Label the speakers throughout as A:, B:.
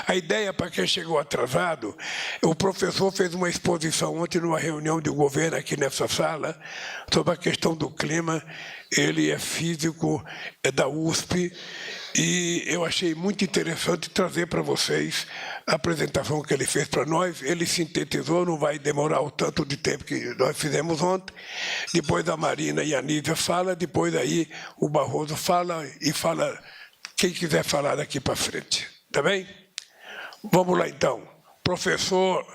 A: A ideia, para quem chegou atrasado, o professor fez uma exposição ontem numa reunião de governo aqui nessa sala sobre a questão do clima. Ele é físico, é da USP, e eu achei muito interessante trazer para vocês a apresentação que ele fez para nós. Ele sintetizou, não vai demorar o tanto de tempo que nós fizemos ontem. Depois a Marina e a Nízia falam, depois aí o Barroso fala e fala quem quiser falar daqui para frente. Tá bem? Vamos lá, então. Professor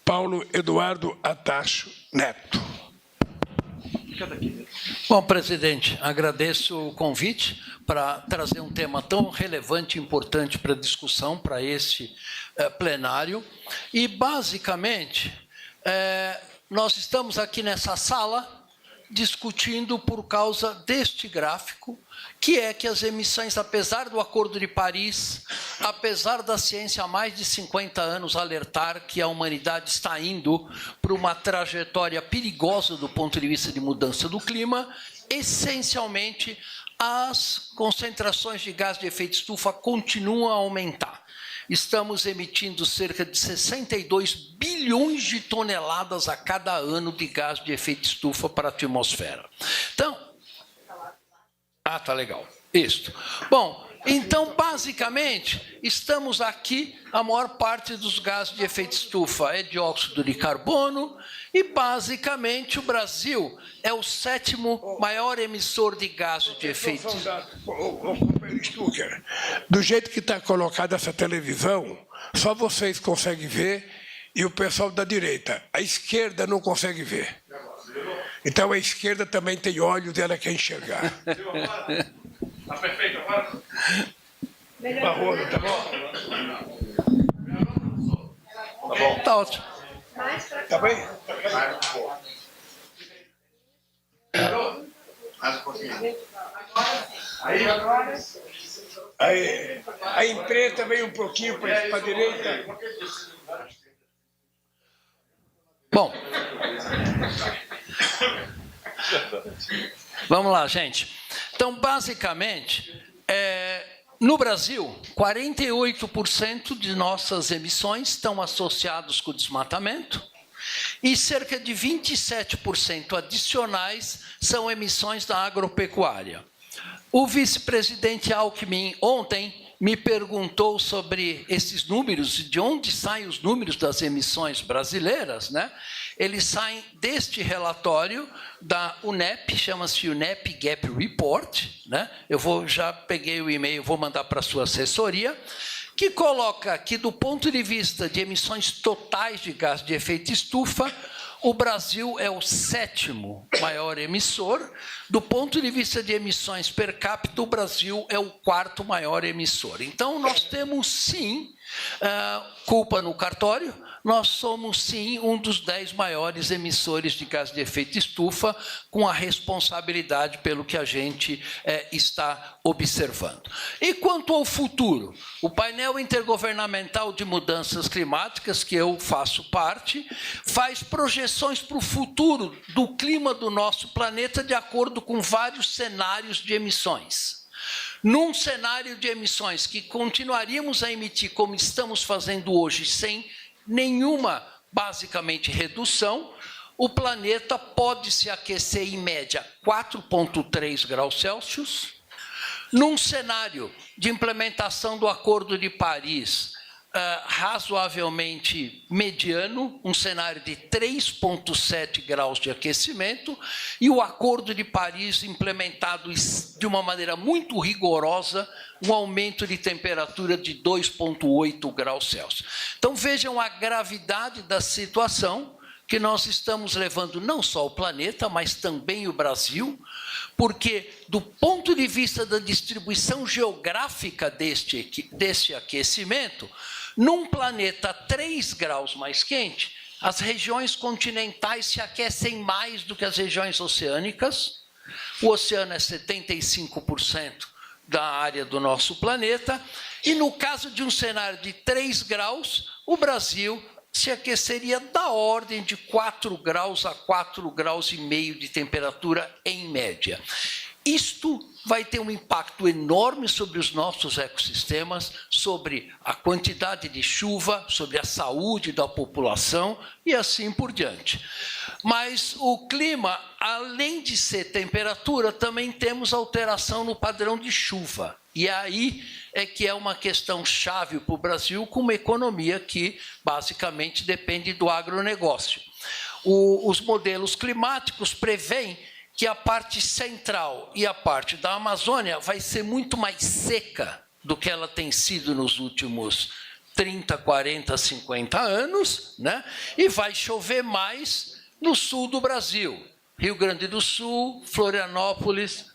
A: Paulo Eduardo Atacho Neto.
B: Bom, presidente, agradeço o convite para trazer um tema tão relevante e importante para a discussão, para esse plenário. E, basicamente, nós estamos aqui nessa sala discutindo por causa deste gráfico, que é que as emissões, apesar do Acordo de Paris, apesar da ciência há mais de 50 anos alertar que a humanidade está indo para uma trajetória perigosa do ponto de vista de mudança do clima, essencialmente as concentrações de gás de efeito estufa continuam a aumentar. Estamos emitindo cerca de 62 bilhões de toneladas a cada ano de gás de efeito estufa para a atmosfera. Então, tá legal. Isso. Bom, então, basicamente, estamos aqui, a maior parte dos gases de efeito estufa é dióxido de carbono, e, basicamente, o Brasil é o 7º maior emissor de gases de efeito estufa.
A: Stucker, do jeito que está colocada essa televisão, só vocês conseguem ver e o pessoal da direita. A esquerda não consegue ver. Então, a esquerda também tem olhos e ela quer enxergar.
C: Está perfeito agora?
A: Barroso, tá bom?
C: Tá bom.
B: Está ótimo.
A: Tá bem? Aí, a imprensa vem um pouquinho para a direita.
B: Bom, vamos lá, gente. Então, basicamente, no Brasil, 48% de nossas emissões estão associadas com o desmatamento e cerca de 27% adicionais são emissões da agropecuária. O vice-presidente Alckmin, ontem, me perguntou sobre esses números, de onde saem os números das emissões brasileiras, né? Eles saem deste relatório da UNEP, chama-se UNEP Gap Report, né? Já peguei o e-mail, vou mandar para a sua assessoria, que coloca que, do ponto de vista de emissões totais de gás de efeito estufa, o Brasil é o 7º maior emissor. Do ponto de vista de emissões per capita, o Brasil é o 4º maior emissor. Então, nós temos, sim, culpa no cartório, nós somos, sim, um dos 10 maiores emissores de gás de efeito estufa, com a responsabilidade pelo que a gente está observando. E quanto ao futuro? O painel intergovernamental de mudanças climáticas, que eu faço parte, faz projeções para o futuro do clima do nosso planeta de acordo com vários cenários de emissões. Num cenário de emissões que continuaríamos a emitir como estamos fazendo hoje, sem nenhuma, basicamente, redução, o planeta pode se aquecer, em média, 4,3 graus Celsius. Num cenário de implementação do Acordo de Paris, razoavelmente mediano, um cenário de 3,7 graus de aquecimento, e o Acordo de Paris implementado de uma maneira muito rigorosa, um aumento de temperatura de 2,8 graus Celsius. Então, vejam a gravidade da situação que nós estamos levando não só o planeta, mas também o Brasil, porque, do ponto de vista da distribuição geográfica deste aquecimento, num planeta 3 graus mais quente, as regiões continentais se aquecem mais do que as regiões oceânicas. O oceano é 75% da área do nosso planeta, e no caso de um cenário de 3 graus, o Brasil se aqueceria da ordem de 4 graus a 4,5 graus de temperatura em média. isto vai ter um impacto enorme sobre os nossos ecossistemas, sobre a quantidade de chuva, sobre a saúde da população e assim por diante. Mas o clima, além de ser temperatura, também temos alteração no padrão de chuva. E aí é que é uma questão chave para o Brasil, com uma economia que basicamente depende do agronegócio. Os modelos climáticos prevêem que a parte central e a parte da Amazônia vai ser muito mais seca do que ela tem sido nos últimos 30, 40, 50 anos, né? E vai chover mais no sul do Brasil, Rio Grande do Sul, Florianópolis,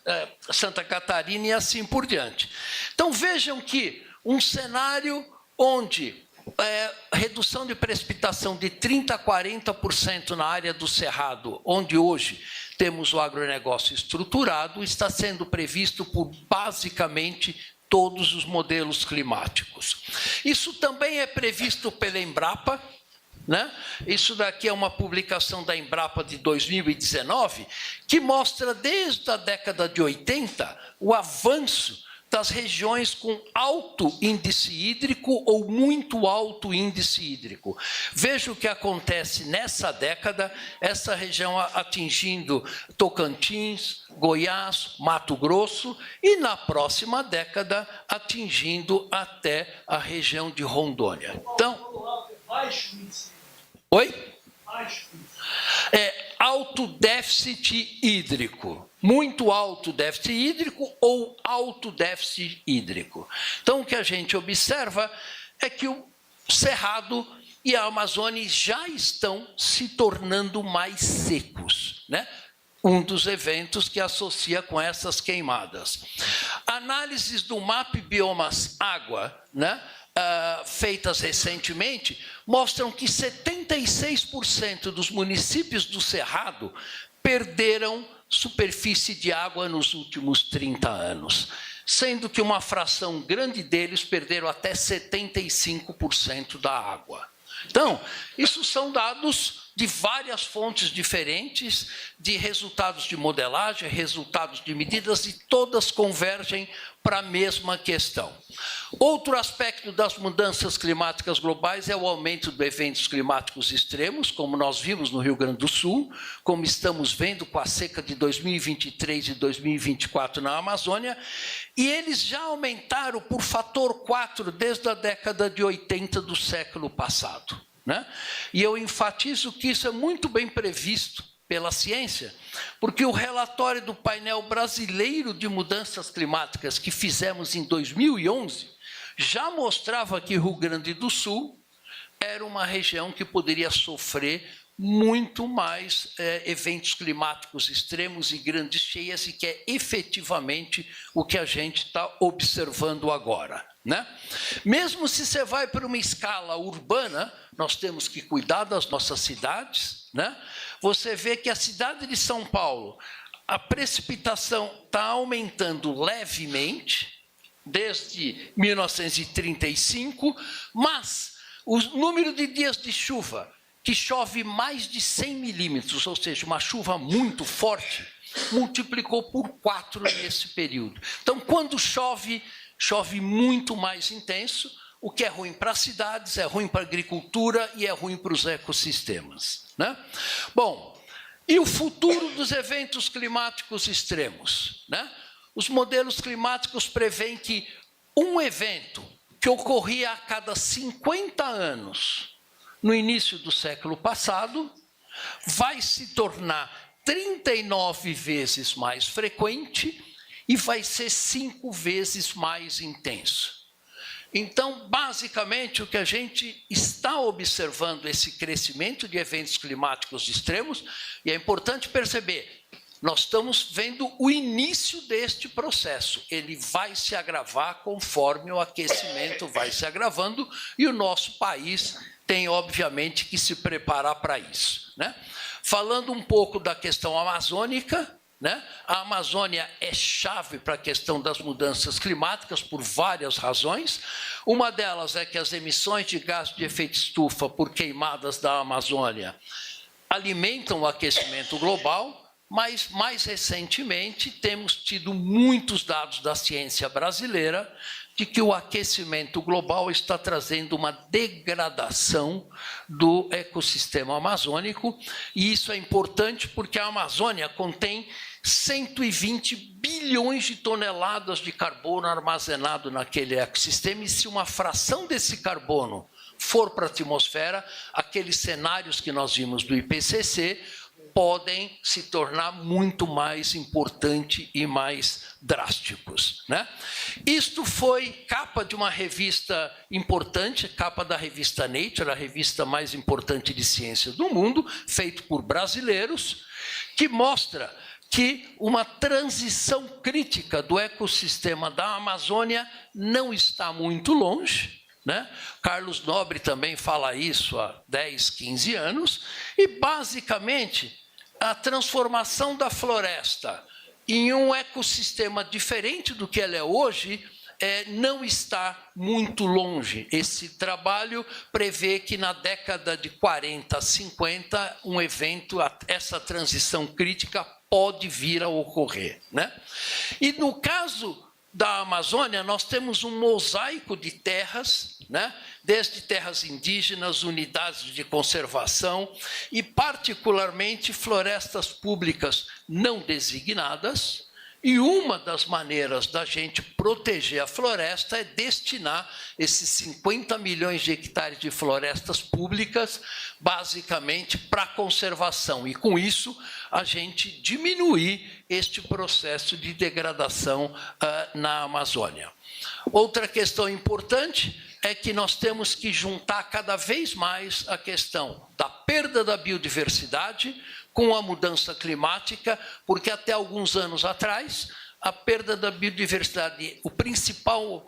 B: Santa Catarina e assim por diante. Então, vejam que um cenário onde redução de precipitação de 30% a 40% na área do Cerrado, onde hoje temos o agronegócio estruturado, está sendo previsto por basicamente todos os modelos climáticos. Isso também é previsto pela Embrapa, né? Isso daqui é uma publicação da Embrapa de 2019, que mostra desde a década de 80 o avanço das regiões com alto índice hídrico ou muito alto índice hídrico. Veja o que acontece nessa década, essa região atingindo Tocantins, Goiás, Mato Grosso, e na próxima década atingindo até a região de Rondônia. Então, oi? Alto déficit hídrico, muito alto déficit hídrico ou alto déficit hídrico. Então, o que a gente observa é que o Cerrado e a Amazônia já estão se tornando mais secos, né? Um dos eventos que associa com essas queimadas. Análises do MAP Biomas Água, né? Feitas recentemente, mostram que 76% dos municípios do Cerrado perderam superfície de água nos últimos 30 anos, sendo que uma fração grande deles perderam até 75% da água. Então, isso são dados de várias fontes diferentes, de resultados de modelagem, resultados de medidas, e todas convergem para a mesma questão. Outro aspecto das mudanças climáticas globais é o aumento de eventos climáticos extremos, como nós vimos no Rio Grande do Sul, como estamos vendo com a seca de 2023 e 2024 na Amazônia, e eles já aumentaram por fator 4 desde a década de 80 do século passado, né? E eu enfatizo que isso é muito bem previsto pela ciência, porque o relatório do painel brasileiro de mudanças climáticas que fizemos em 2011 já mostrava que o Rio Grande do Sul era uma região que poderia sofrer muito mais eventos climáticos extremos e grandes cheias, e que é efetivamente o que a gente está observando agora, né? Mesmo se você vai para uma escala urbana, nós temos que cuidar das nossas cidades, né? Você vê que a cidade de São Paulo, a precipitação está aumentando levemente, desde 1935, mas o número de dias de chuva que chove mais de 100 milímetros, ou seja, uma chuva muito forte, multiplicou por 4 nesse período. Então, quando chove, chove muito mais intenso, o que é ruim para as cidades, é ruim para a agricultura e é ruim para os ecossistemas, né? Bom, e o futuro dos eventos climáticos extremos, né? Os modelos climáticos prevêem que um evento que ocorria a cada 50 anos no início do século passado vai se tornar 39 vezes mais frequente e vai ser 5 vezes mais intenso. Então, basicamente, o que a gente está observando, esse crescimento de eventos climáticos extremos, e é importante perceber, nós estamos vendo o início deste processo. Ele vai se agravar conforme o aquecimento vai se agravando, e o nosso país tem, obviamente, que se preparar para isso, né? Falando um pouco da questão amazônica, né? A Amazônia é chave para a questão das mudanças climáticas por várias razões. Uma delas é que as emissões de gás de efeito estufa por queimadas da Amazônia alimentam o aquecimento global. mas, mais recentemente, temos tido muitos dados da ciência brasileira de que o aquecimento global está trazendo uma degradação do ecossistema amazônico, e isso é importante porque a Amazônia contém 120 bilhões de toneladas de carbono armazenado naquele ecossistema, e se uma fração desse carbono for para a atmosfera, aqueles cenários que nós vimos do IPCC podem se tornar muito mais importantes e mais drásticos, né? Isto foi capa de uma revista importante, capa da revista Nature, a revista mais importante de ciência do mundo, feito por brasileiros, que mostra que uma transição crítica do ecossistema da Amazônia não está muito longe, né? Carlos Nobre também fala isso há 10, 15 anos, e basicamente a transformação da floresta em um ecossistema diferente do que ela é hoje não está muito longe. Esse trabalho prevê que na década de 40, 50, um evento, essa transição crítica pode vir a ocorrer, né? E no caso da Amazônia, nós temos um mosaico de terras, né? Desde terras indígenas, unidades de conservação e, particularmente, florestas públicas não designadas. E uma das maneiras da gente proteger a floresta é destinar esses 50 milhões de hectares de florestas públicas, basicamente, para a conservação. E, com isso, a gente diminuir este processo de degradação na Amazônia. Outra questão importante é que nós temos que juntar cada vez mais a questão da perda da biodiversidade com a mudança climática, porque até alguns anos atrás, a perda da biodiversidade, o principal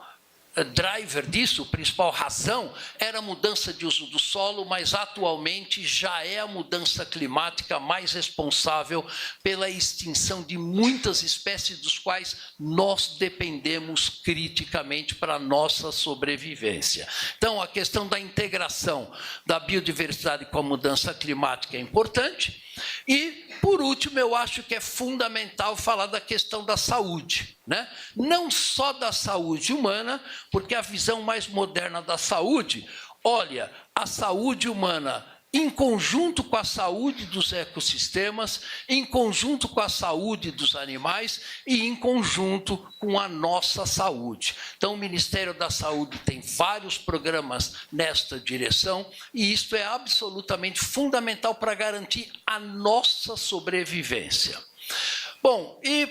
B: driver disso, a principal razão, era a mudança de uso do solo, mas atualmente já é a mudança climática mais responsável pela extinção de muitas espécies dos quais nós dependemos criticamente para a nossa sobrevivência. Então, a questão da integração da biodiversidade com a mudança climática é importante. E, por último, eu acho que é fundamental falar da questão da saúde, né? Não só da saúde humana, porque a visão mais moderna da saúde olha a saúde humana em conjunto com a saúde dos ecossistemas, em conjunto com a saúde dos animais e em conjunto com a nossa saúde. Então, o Ministério da Saúde tem vários programas nesta direção e isso é absolutamente fundamental para garantir a nossa sobrevivência. Bom, e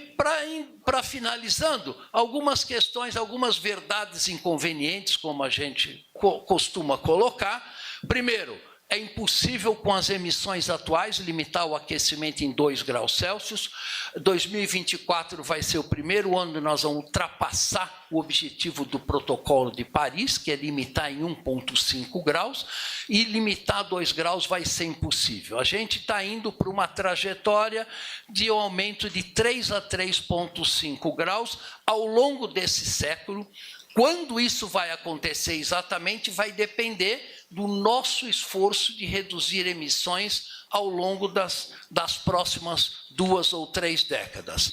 B: para finalizando, algumas questões, algumas verdades inconvenientes, como a gente costuma colocar. Primeiro, é impossível, com as emissões atuais, limitar o aquecimento em 2 graus Celsius. 2024 vai ser o primeiro ano que nós vamos ultrapassar o objetivo do Protocolo de Paris, que é limitar em 1,5 graus, e limitar a 2 graus vai ser impossível. A gente está indo para uma trajetória de aumento de 3 a 3,5 graus ao longo desse século. Quando isso vai acontecer exatamente, vai depender do nosso esforço de reduzir emissões ao longo das próximas 2 ou 3 décadas.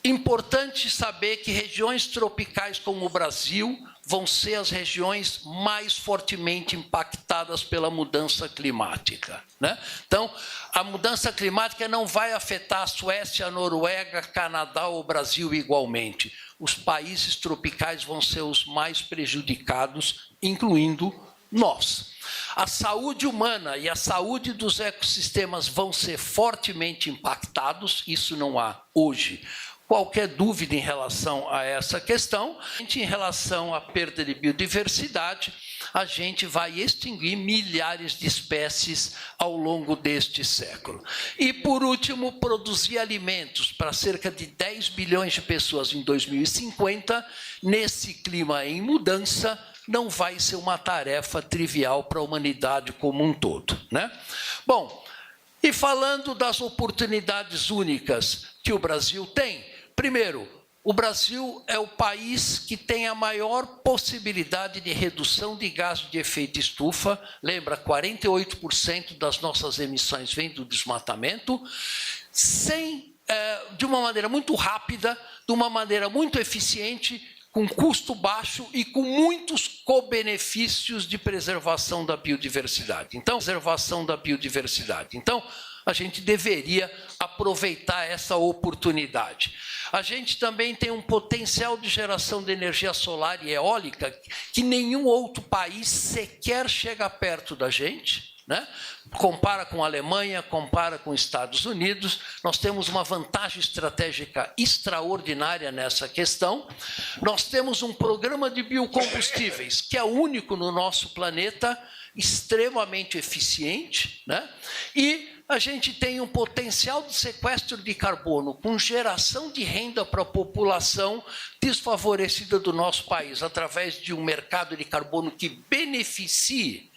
B: Importante saber que regiões tropicais como o Brasil vão ser as regiões mais fortemente impactadas pela mudança climática, né? Então, a mudança climática não vai afetar a Suécia, a Noruega, Canadá ou o Brasil igualmente. Os países tropicais vão ser os mais prejudicados, incluindo nós. A saúde humana e a saúde dos ecossistemas vão ser fortemente impactados, isso não há hoje qualquer dúvida em relação a essa questão. Em relação à perda de biodiversidade, a gente vai extinguir milhares de espécies ao longo deste século. E, por último, produzir alimentos para cerca de 10 bilhões de pessoas em 2050, nesse clima em mudança, não vai ser uma tarefa trivial para a humanidade como um todo, né? Bom, e falando das oportunidades únicas que o Brasil tem, primeiro, o Brasil é o país que tem a maior possibilidade de redução de gás de efeito estufa. Lembra, 48% das nossas emissões vêm do desmatamento, de uma maneira muito rápida, de uma maneira muito eficiente, com custo baixo e com muitos co-benefícios de preservação da biodiversidade. Então, a gente deveria aproveitar essa oportunidade. A gente também tem um potencial de geração de energia solar e eólica que nenhum outro país sequer chega perto da gente, né? Compara com a Alemanha, compara com os Estados Unidos, nós temos uma vantagem estratégica extraordinária nessa questão. Nós temos um programa de biocombustíveis, que é único no nosso planeta, extremamente eficiente, né? E a gente tem um potencial de sequestro de carbono com geração de renda para a população desfavorecida do nosso país, através de um mercado de carbono que beneficie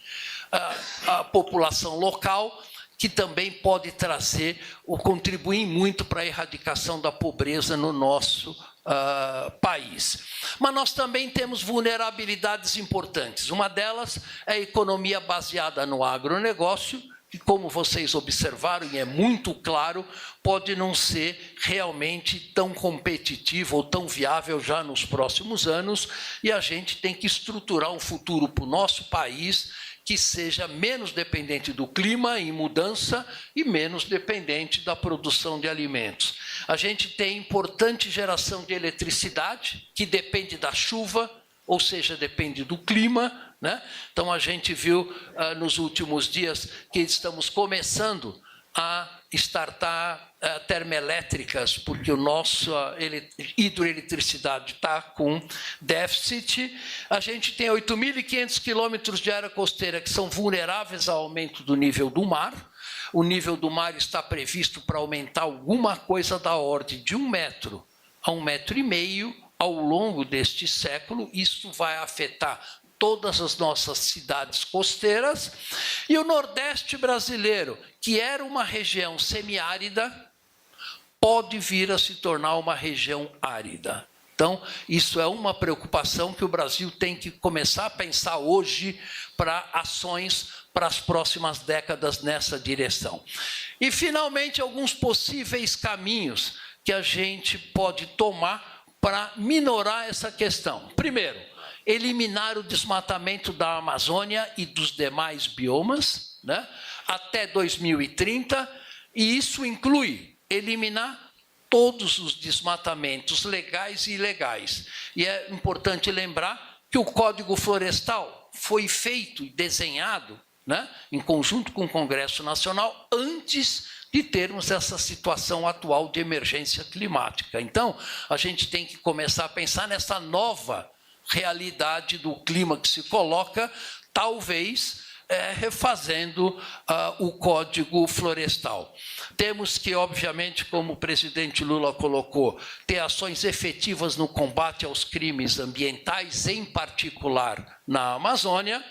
B: a população local, que também pode trazer ou contribuir muito para a erradicação da pobreza no nosso país. Mas nós também temos vulnerabilidades importantes. Uma delas é a economia baseada no agronegócio, que, como vocês observaram, e é muito claro, pode não ser realmente tão competitivo ou tão viável já nos próximos anos, e a gente tem que estruturar um futuro para o nosso país que seja menos dependente do clima em mudança e menos dependente da produção de alimentos. A gente tem importante geração de eletricidade, que depende da chuva, ou seja, depende do clima, né? Então, a gente viu nos últimos dias que estamos começando a startar termoelétricas, porque o nosso hidroeletricidade está com déficit. A gente tem 8.500 quilômetros de área costeira que são vulneráveis ao aumento do nível do mar. O nível do mar está previsto para aumentar alguma coisa da ordem de 1 metro a 1,5 metros ao longo deste século. Isso vai afetar todas as nossas cidades costeiras, e o Nordeste brasileiro, que era uma região semiárida, pode vir a se tornar uma região árida. Então, isso é uma preocupação que o Brasil tem que começar a pensar hoje para ações para as próximas décadas nessa direção. E, finalmente, alguns possíveis caminhos que a gente pode tomar para minorar essa questão. Primeiro, eliminar o desmatamento da Amazônia e dos demais biomas, né, até 2030, e isso inclui eliminar todos os desmatamentos legais e ilegais. E é importante lembrar que o Código Florestal foi feito e desenhado, né, em conjunto com o Congresso Nacional antes de termos essa situação atual de emergência climática. Então, a gente tem que começar a pensar nessa nova realidade do clima que se coloca, talvez refazendo o Código Florestal. Temos que, obviamente, como o presidente Lula colocou, ter ações efetivas no combate aos crimes ambientais, em particular na Amazônia.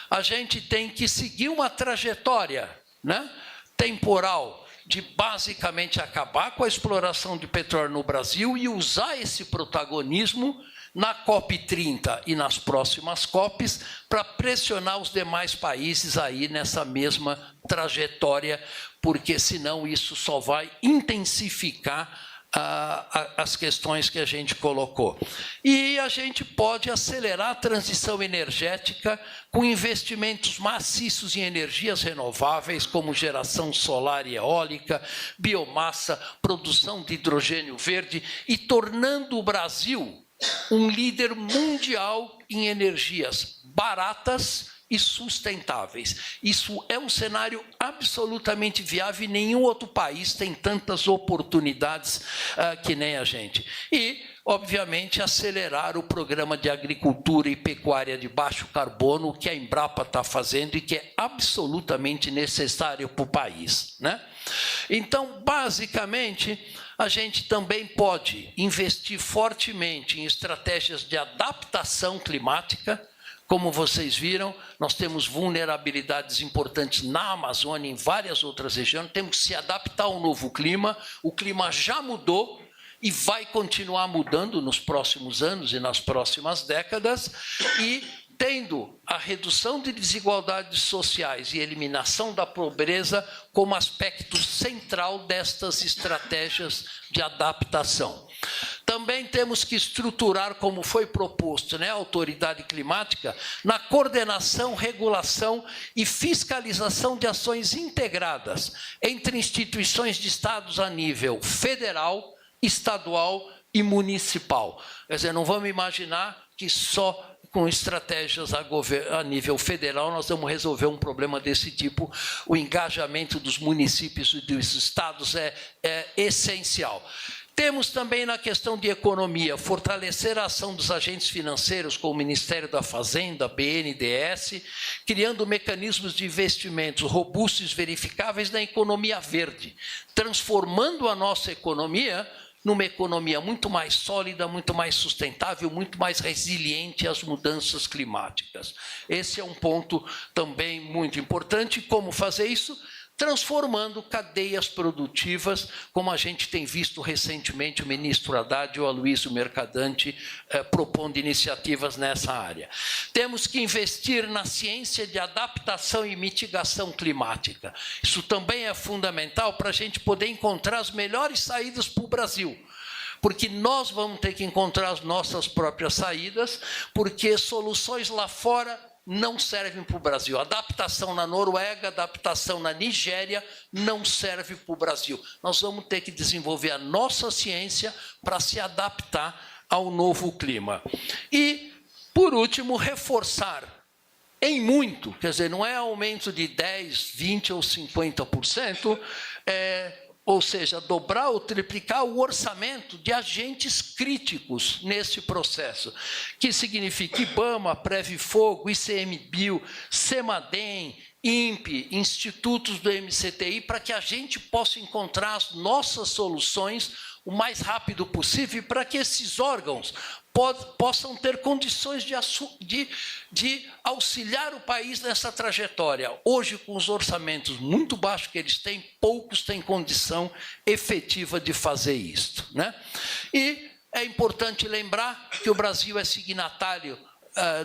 B: A gente tem que seguir uma trajetória, né, temporal de basicamente acabar com a exploração de petróleo no Brasil e usar esse protagonismo na COP30 e nas próximas COPs, para pressionar os demais países aí nessa mesma trajetória, porque senão isso só vai intensificar as questões que a gente colocou. E a gente pode acelerar a transição energética com investimentos maciços em energias renováveis, como geração solar e eólica, biomassa, produção de hidrogênio verde, e tornando o Brasil um líder mundial em energias baratas e sustentáveis. Isso é um cenário absolutamente viável e nenhum outro país tem tantas oportunidades que nem a gente. E, obviamente, acelerar o programa de agricultura e pecuária de baixo carbono, que a Embrapa está fazendo e que é absolutamente necessário para o país, né? Então, basicamente, a gente também pode investir fortemente em estratégias de adaptação climática. Como vocês viram, nós temos vulnerabilidades importantes na Amazônia e em várias outras regiões. Temos que se adaptar ao novo clima. O clima já mudou e vai continuar mudando nos próximos anos e nas próximas décadas, e tendo a redução de desigualdades sociais e eliminação da pobreza como aspecto central destas estratégias de adaptação. Também temos que estruturar, como foi proposto, a autoridade climática, na coordenação, regulação e fiscalização de ações integradas entre instituições de Estados a nível federal, estadual e municipal. Quer dizer, não vamos imaginar que só com estratégias a nível federal nós vamos resolver um problema desse tipo. O engajamento dos municípios e dos estados é essencial. Temos também na questão de economia, fortalecer a ação dos agentes financeiros, como o Ministério da Fazenda, BNDES, criando mecanismos de investimentos robustos e verificáveis na economia verde, transformando a nossa economia numa economia muito mais sólida, muito mais sustentável, muito mais resiliente às mudanças climáticas. Esse é um ponto também muito importante. Como fazer isso? Transformando cadeias produtivas, como a gente tem visto recentemente o ministro Haddad e o Aloysio Mercadante propondo iniciativas nessa área. Temos que investir na ciência de adaptação e mitigação climática. Isso também é fundamental para a gente poder encontrar as melhores saídas para o Brasil. Porque nós vamos ter que encontrar as nossas próprias saídas, porque soluções lá fora não servem para o Brasil. Adaptação na Noruega, adaptação na Nigéria, não serve para o Brasil. Nós vamos ter que desenvolver a nossa ciência para se adaptar ao novo clima. E, por último, reforçar em muito, quer dizer, não é aumento de 10%, 20% ou 50%, ou seja, dobrar ou triplicar o orçamento de agentes críticos nesse processo, que significa IBAMA, Previfogo, ICMBio, CEMADEM, INPE, institutos do MCTI, para que a gente possa encontrar as nossas soluções o mais rápido possível, para que esses órgãos possam ter condições de auxiliar o país nessa trajetória. Hoje, com os orçamentos muito baixos que eles têm, poucos têm condição efetiva de fazer isto, E é importante lembrar que o Brasil é signatário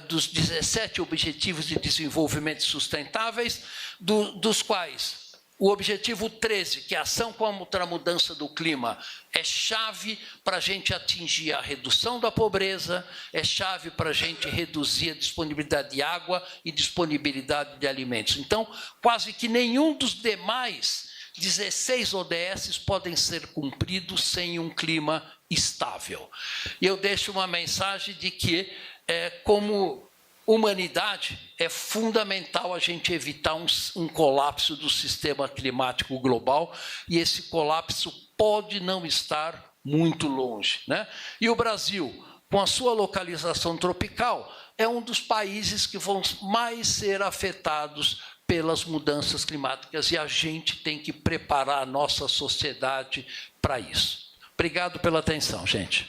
B: dos 17 Objetivos de Desenvolvimento Sustentáveis, dos quais o objetivo 13, que é a ação contra a mudança do clima, é chave para a gente atingir a redução da pobreza, é chave para a gente reduzir a disponibilidade de água e disponibilidade de alimentos. Então, quase que nenhum dos demais 16 ODS podem ser cumpridos sem um clima estável. E eu deixo uma mensagem de que, como humanidade, é fundamental a gente evitar um colapso do sistema climático global, e esse colapso pode não estar muito longe, E o Brasil, com a sua localização tropical, é um dos países que vão mais ser afetados pelas mudanças climáticas, e a gente tem que preparar a nossa sociedade para isso. Obrigado pela atenção, gente.